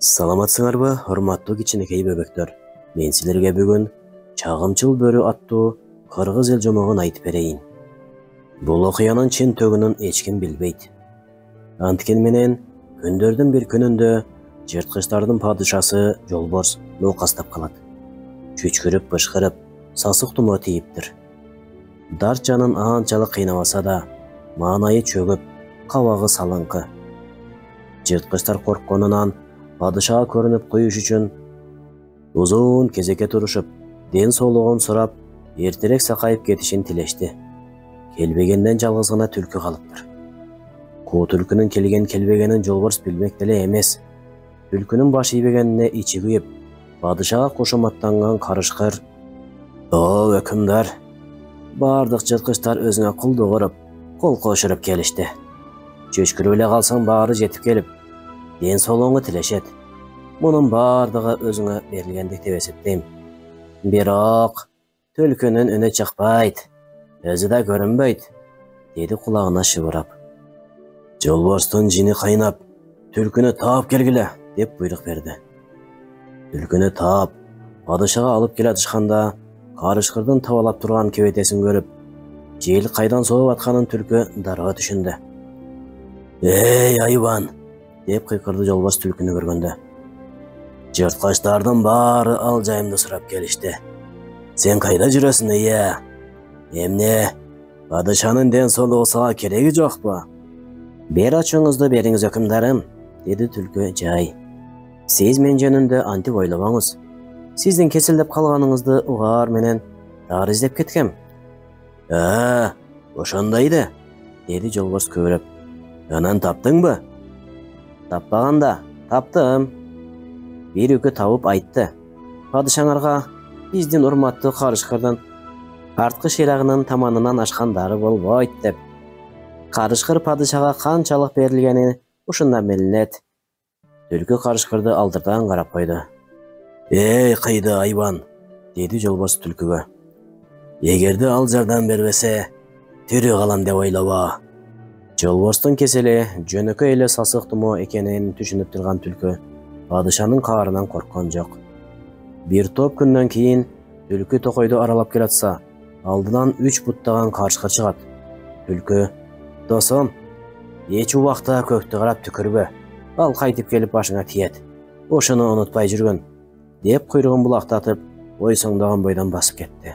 Саламатсыңарбы, урматтуу кичинекей бөбөктөр. Мен силерге бүгүн Чагымчыл бөрү аттуу кыргыз эл жомогун айтып берейин. Бул окуянын чын төгүнүн эч ким билбейт. Анткени менен күндөрдүн бир күнүндө жырткычтардын падышасы Жолборс нокастап калат. Чүчкүрүп бышкырып, сасык тумо тийиптир. Дарт жанын анчалык кыйнабаса да, маанайы чөгүп, кабагы салыңкы. Жырткычтар коркконунан падышага көрүнүп коюш үчүн узун кезекке турушуп, ден соолугун сурап, эртерээк сакайып кетишин тилешти. Келбегенден жалгыз гана түлкү калыптыр. Ку түлкүнүн келбегенин Жолборс билмек деле эмес. Түлкүнүн баш ийбегенине ичи күйүп, падышага кошоматтанган карышкыр: "О, өкүмдар, бардык жырткычтар өзүңө кулдук уруп, кол кошуруп келишти. Чөчкүрүп эле калсаң баары жетип келип, ден соолугуңду тилешет. Мунун бардыгы өзүңө берилгендик деп эсептейм. Бирок түлкүнүн үнү чыкпайт, өзү да көрүнбөйт", деди кулагына шыбырап. Жолборстун жини кайнап, "Түлкүнү таап келгиле", деп буйрук берди. Түлкүнү таап, падышага алып келатышканда, карышкырдын табалап турган кебетесин көрүп, жел кайдан сооп атканын түлкү дароо түшүндү. "Эй, айбан!" деп кыйкырды Жолборс түлкүнү көргөндө. "Жырткычтардын баары ал жайымды сурап келишти. Сен кайда жүрөсүң, ыя? Эмне, падышанын ден соолугу сага кереги жокпу?" "Бер ачууңузду бериңиз, өкүмдарым", деди түлкү жай. "Сиз мен жөнүндө антип ойлобоңуз. Сиздин кеселдеп калганыңызды угаар менен дары издеп кеткем." Ошондойду", деди Жолборс көбүрөп. "Анан таптыңбы?" "Таппаганда, таптым. Бир үкү табып айтты. Падышаңарга биздин урматтуу карышкырдын арткы шыйрагынын таманынан ашкан дары болбойт" деп. "Карышкыр падышага канчалык берилгени ушундан билинет." Түлкү карышкырды алдырдан карап койду. "Эй, кыйды айбан", деди Жолборс түлкүгө. "Эгерде ал жардам бербесе, тирүү калам деп ойлобо." Жолборстун кесели жөнөкөй эле сасык тумо экенин түшүнүп турган түлкү падышанын каарынан корккон жок. Бир топ күндөн кийин түлкү токойду аралап келатса, алдынан 3 буттаган карышкыр чыгат. Түлкү: "Досум, эч убакта көктү карап түкүрбө. Ал кайтып келип башыңа тиет. Ошону унутпай жүргүн", деп куйругун булактатып, ойсоңдогон бойдон басып кетти.